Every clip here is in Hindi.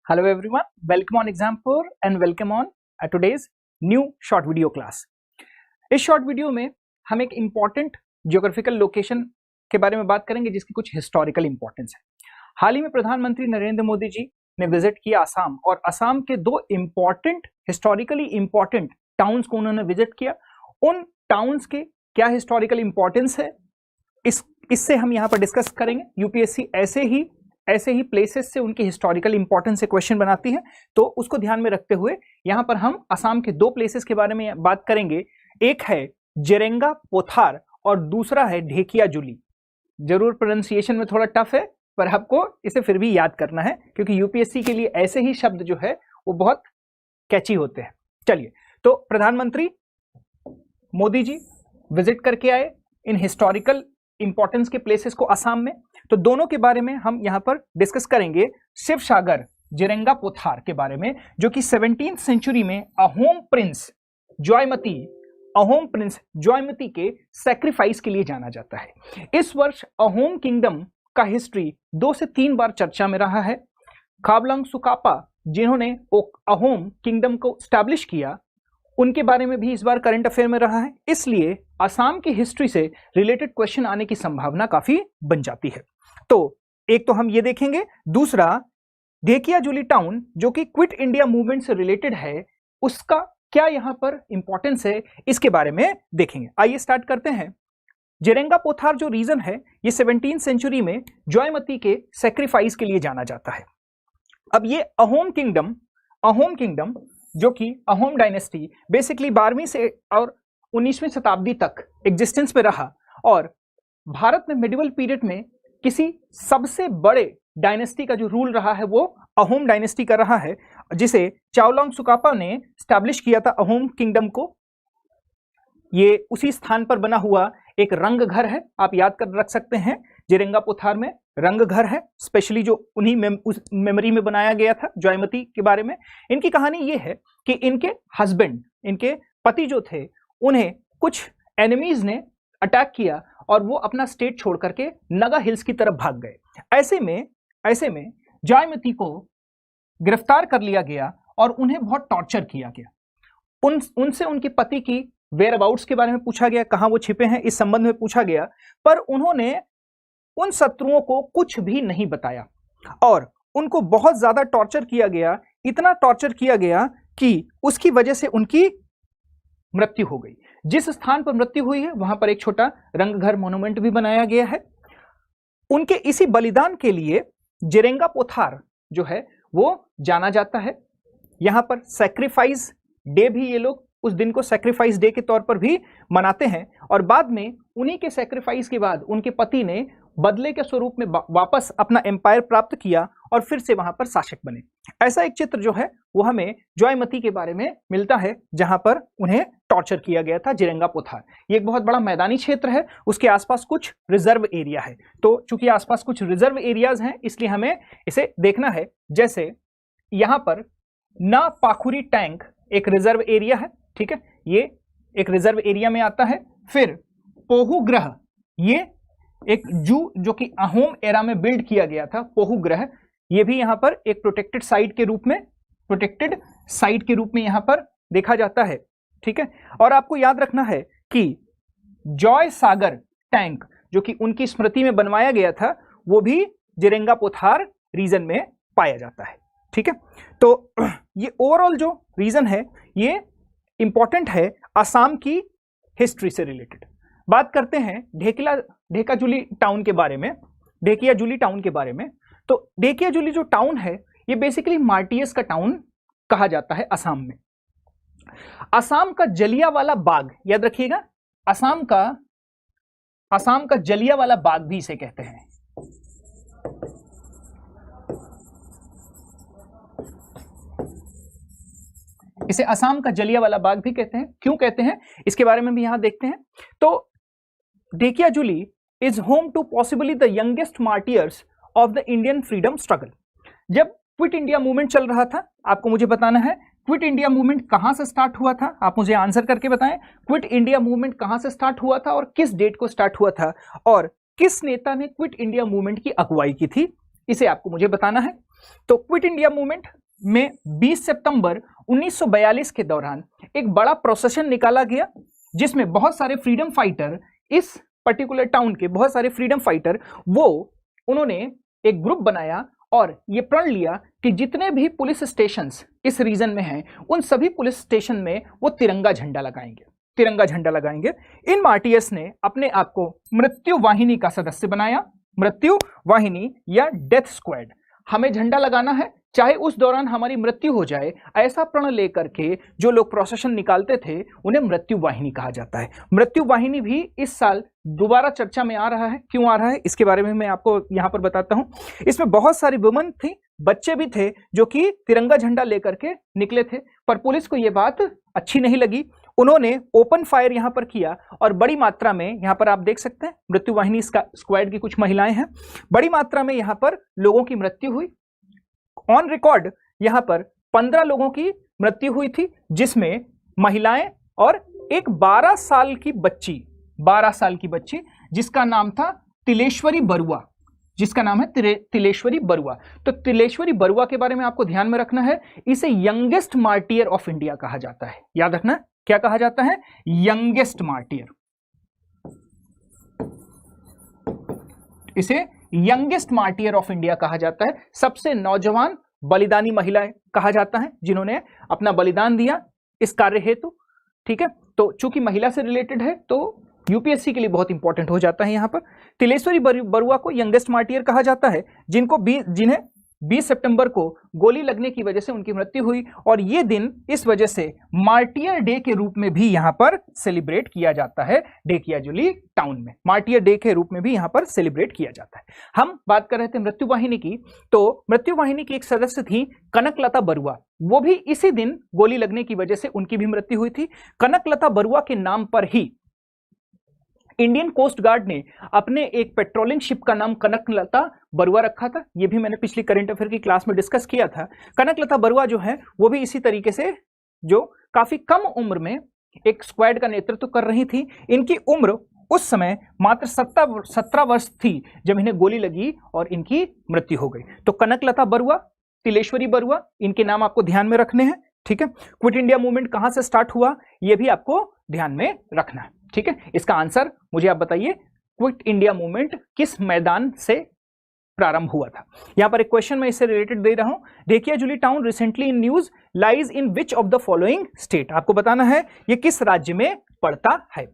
Hello everyone, welcome on Exam4 and welcome on today's new short video class. इस शॉर्ट वीडियो में हम एक इम्पॉर्टेंट जियोग्राफिकल लोकेशन के बारे में बात करेंगे जिसकी कुछ हिस्टोरिकल इंपॉर्टेंस है। हाल ही में प्रधानमंत्री नरेंद्र मोदी जी ने विजिट किया आसाम और आसाम के दो इम्पॉर्टेंट हिस्टोरिकली इम्पॉर्टेंट टाउन्स को उन्होंने विजिट किया। उन टाउन्स के क्या हिस्टोरिकल इंपॉर्टेंस है इससे हम यहाँ पर डिस्कस करेंगे। यूपीएससी ऐसे ही प्लेसेस से उनके हिस्टोरिकल इंपॉर्टेंस से क्वेश्चन बनाती है, तो उसको ध्यान में रखते हुए यहाँ पर हम असम के दो प्लेसेस के बारे में बात करेंगे। एक है जेरेंगा पोथार और दूसरा है ढेकियाजुली। जरूर प्रोनाउंसिएशन में थोड़ा टफ है पर आपको इसे फिर भी याद करना है क्योंकि यूपीएससी के लिए ऐसे ही शब्द जो है वो बहुत कैची होते हैं। चलिए, तो प्रधानमंत्री मोदी जी विजिट करके आए इन हिस्टोरिकल इंपॉर्टेंस के प्लेसेस को असम में, तो दोनों के बारे में हम यहाँ पर डिस्कस करेंगे। शिवसागर जेरेंगा पोथार के बारे में जो कि 17th सेंचुरी में अहोम प्रिंस जॉयमती के सैक्रिफाइस के लिए जाना जाता है। इस वर्ष अहोम किंगडम का हिस्ट्री 2 से 3 बार चर्चा में रहा है। खाबलंग सुकापा जिन्होंने अहोम किंगडम को स्टैब्लिश किया उनके बारे में भी इस बार करंट अफेयर में रहा है, इसलिए असम की हिस्ट्री से रिलेटेड क्वेश्चन आने की संभावना काफी बन जाती है। तो एक तो हम ये देखेंगे, दूसरा ढेकियाजुली टाउन जो कि क्विट इंडिया मूवमेंट से रिलेटेड है, उसका क्या यहाँ पर इंपॉर्टेंस है इसके बारे में देखेंगे। आइए स्टार्ट करते हैं। जेरेंगा पोथार जो रीजन है ये 17th सेंचुरी में जॉयमती के सैक्रिफाइस के लिए जाना जाता है। अब ये अहोम किंगडम जो कि अहोम डायनेस्टी बेसिकली 12वीं से और 19वीं शताब्दी तक एग्जिस्टेंस में रहा और भारत में मिडिवल पीरियड में किसी सबसे बड़े डायनेस्टी का जो रूल रहा है वो अहोम डायनेस्टी का रहा है, जिसे चावलंग सुकापा ने स्टैब्लिश किया था अहोम किंगडम को। ये उसी स्थान पर बना हुआ एक रंग घर है, आप याद कर रख सकते हैं। जेरेंगा पोथार में रंग घर है, स्पेशली जो उन्हीं उस मेमोरी में बनाया गया था जॉयमती के बारे में। इनकी कहानी ये है कि इनके पति जो थे उन्हें कुछ एनिमीज ने अटैक किया और वो अपना स्टेट छोड़ करके नगा हिल्स की तरफ भाग गए। ऐसे में जॉयमती को गिरफ्तार कर लिया गया और उन्हें बहुत टॉर्चर किया गया। उनसे उनके पति की वेयर अबाउट्स के बारे में पूछा गया, कहां वो छिपे हैं इस संबंध में पूछा गया, पर उन्होंने उन शत्रुओं को कुछ भी नहीं बताया और उनको बहुत ज्यादा टॉर्चर किया गया। इतना टॉर्चर किया गया कि उसकी वजह से उनकी मृत्यु हो गई। जिस स्थान पर मृत्यु हुई है वहां पर एक छोटा रंगघर मोन्यूमेंट भी बनाया गया है। उनके इसी बलिदान के लिए जेरेंगा पोथार जो है वो जाना जाता है। यहां पर सैक्रिफाइस डे भी ये लोग उस दिन को सैक्रिफाइस डे के तौर पर भी मनाते हैं और बाद में उन्हीं के सैक्रिफाइस के बाद उनके पति ने बदले के स्वरूप में वापस अपना एम्पायर प्राप्त किया और फिर से वहां पर शासक बने। ऐसा एक चित्र जो है वो हमें जॉयमती के बारे में मिलता है जहां पर उन्हें टॉर्चर किया गया था जेरेंगा पोथार। ये एक बहुत बड़ा मैदानी क्षेत्र है, उसके आसपास कुछ रिजर्व एरिया है, तो चूंकि आसपास कुछ रिजर्व एरियाज हैं इसलिए हमें इसे देखना है। जैसे यहां पर ना पाखुरी टैंक एक रिजर्व एरिया है, ठीक है, ये एक रिजर्व एरिया में आता है। फिर पोहू ग्रह, ये एक जू जो कि अहोम एरा में बिल्ड किया गया था, पोहू ग्रह, ये भी यहां पर एक प्रोटेक्टेड साइट के रूप में यहां पर देखा जाता है, ठीक है। और आपको याद रखना है कि जॉय सागर टैंक जो कि उनकी स्मृति में बनवाया गया था वो भी जेरेंगा पोथार रीजन में पाया जाता है, ठीक है। तो ये ओवरऑल जो रीजन है ये इंपॉर्टेंट है असम की हिस्ट्री से रिलेटेड। बात करते हैं ढेकियाजुली टाउन के बारे में। तो ढेकियाजुली जो टाउन है ये बेसिकली मार्टियस का टाउन कहा जाता है असम में। असम का जलियांवाला बाग याद रखिएगा, असम का जलियांवाला बाग भी इसे कहते हैं। इसे असम का जलियांवाला बाग भी कहते हैं। क्यों कहते हैं इसके बारे में भी यहां देखते हैं। तो Dhekiajuli is home to possibly the youngest martyrs of the Indian freedom struggle. जब क्विट इंडिया मूवमेंट चल रहा था, आपको मुझे बताना है क्विट इंडिया मूवमेंट कहां से स्टार्ट हुआ था, आप मुझे आंसर करके बताएं। क्विट इंडिया मूवमेंट कहां से स्टार्ट हुआ था और किस डेट को स्टार्ट हुआ था और किस नेता ने क्विट इंडिया मूवमेंट की अगुवाई की थी, इसे आपको मुझे बताना है। तो क्विट इंडिया मूवमेंट में 20 सितंबर 1942 के दौरान एक बड़ा प्रोसेशन निकाला गया, जिसमें बहुत सारे फ्रीडम फाइटर, इस पर्टिकुलर टाउन के बहुत सारे फ्रीडम फाइटर, उन्होंने एक ग्रुप बनाया और ये प्रण लिया कि जितने भी पुलिस स्टेशंस इस रीजन में हैं, उन सभी पुलिस स्टेशन में वो तिरंगा झंडा लगाएंगे। इन मार्टियर्स ने अपने आप को मृत्यु वाहिनी का सदस्य बनाया। मृत्यु वाहिनी या डेथ स्क्वाड, हमें झंडा लगाना है चाहे उस दौरान हमारी मृत्यु हो जाए, ऐसा प्रण लेकर के जो लोग प्रोसेशन निकालते थे उन्हें मृत्यु वाहिनी कहा जाता है। मृत्यु वाहिनी भी इस साल दोबारा चर्चा में आ रहा है। क्यों आ रहा है इसके बारे में मैं आपको यहां पर बताता हूं। इसमें बहुत सारी वुमेन थी, बच्चे भी थे जो कि तिरंगा झंडा लेकर के निकले थे, पर पुलिस को यह बात अच्छी नहीं लगी। उन्होंने ओपन फायर यहां पर किया और बड़ी मात्रा में, यहां पर आप देख सकते हैं मृत्यु वाहिनी स्क्वाड की कुछ महिलाएं हैं, बड़ी मात्रा में यहां पर लोगों की मृत्यु हुई। ऑन रिकॉर्ड यहां पर 15 लोगों की मृत्यु हुई थी, जिसमें महिलाएं और एक 12 साल की बच्ची जिसका नाम था तिलेश्वरी बरुआ, जिसका नाम है तिलेश्वरी बरुआ। तो तिलेश्वरी बरुआ के बारे में आपको ध्यान में रखना है, इसे यंगेस्ट मार्टियर ऑफ इंडिया कहा जाता है। याद रखना, क्या कहा जाता है? Youngest martyr. इसे यंगेस्ट मार्टियर ऑफ इंडिया कहा जाता है, सबसे नौजवान बलिदानी महिलाएं कहा जाता है, जिन्होंने अपना बलिदान दिया इस कार्य हेतु। ठीक है, तो चूंकि महिला से रिलेटेड है तो यूपीएससी के लिए बहुत इंपॉर्टेंट हो जाता है। यहां पर तिलेश्वरी बरुआ को यंगेस्ट मार्टियर कहा जाता है, जिन्हें 20 सितंबर को गोली लगने की वजह से उनकी मृत्यु हुई, और यह दिन इस वजह से मार्टियर डे के रूप में भी यहां पर सेलिब्रेट किया जाता है। ढेकियाजुली टाउन में मार्टियर डे के रूप में भी यहां पर सेलिब्रेट किया जाता है। हम बात कर रहे थे मृत्यु वाहिनी की, तो मृत्यु वाहिनी की एक सदस्य थी कनकलता बरुआ, वो भी इसी दिन गोली लगने की वजह से उनकी भी मृत्यु हुई थी। कनकलता बरुआ के नाम पर ही इंडियन कोस्ट गार्ड ने अपने एक पेट्रोलिंग शिप का नाम कनकलता बरुआ रखा था। यह भी मैंने पिछली करंट अफेयर की क्लास में डिस्कस किया था। कनकलता बरुआ जो है वो भी इसी तरीके से, जो काफी कम उम्र में एक स्क्वाड का नेतृत्व कर रही थी। इनकी उम्र उस समय मात्र 17 वर्ष थी जब इन्हें गोली लगी और इनकी मृत्यु हो गई। तो कनकलता बरुआ, तिलेश्वरी बरुआ, इनके नाम आपको ध्यान में रखने हैं। ठीक है, क्विट इंडिया मूवमेंट कहां से स्टार्ट हुआ यह भी आपको ध्यान में रखना है। ठीक है, इसका आंसर मुझे आप बताइए, क्विट इंडिया मूवमेंट किस मैदान से प्रारंभ हुआ था? यहां पर एक क्वेश्चन मैं इससे रिलेटेड दे रहा हूं। Dhekiajuli town recently in news lies in which of the following state? आपको बताना है ये किस राज्य में पड़ता है।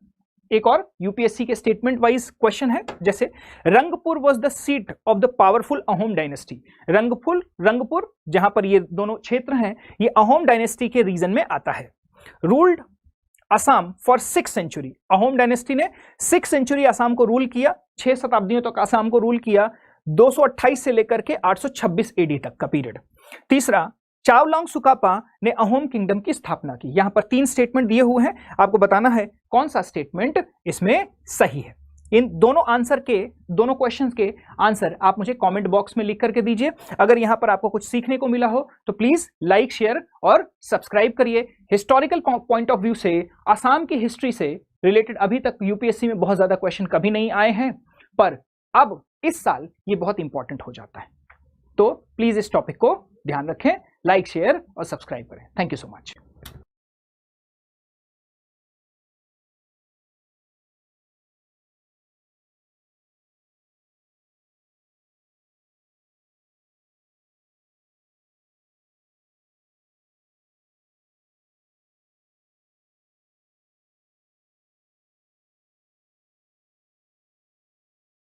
एक और यूपीएससी के स्टेटमेंट वाइज क्वेश्चन है, जैसे Rangpur was the seat of the powerful Ahom dynasty. Rangpur जहां पर ये दोनों क्षेत्र हैं, ये अहोम डायनेस्टी के रीजन में आता है। Ruled Assam for 6 century. Ahom dynasty ने 6 सेंचुरी असम को रूल किया, 6 शताब्दियों तक असम को रूल किया, 228 से लेकर के 826 एडी तक का पीरियड। तीसरा, चावलांग सुकापा ने अहोम किंगडम की स्थापना की। यहां पर 3 स्टेटमेंट दिए हुए हैं, आपको बताना है कौन सा स्टेटमेंट इसमें सही है। इन दोनों क्वेश्चंस के आंसर आप मुझे कमेंट बॉक्स में लिख करके दीजिए। अगर यहां पर आपको कुछ सीखने को मिला हो तो प्लीज लाइक, शेयर और सब्सक्राइब करिए। हिस्टोरिकल पॉइंट ऑफ व्यू से असम की हिस्ट्री से रिलेटेड अभी तक यूपीएससी में बहुत ज्यादा क्वेश्चन कभी नहीं आए हैं, पर अब इस साल ये बहुत इंपॉर्टेंट हो जाता है। तो प्लीज इस टॉपिक को ध्यान रखें, लाइक, शेयर और सब्सक्राइब करें। Thank you so much.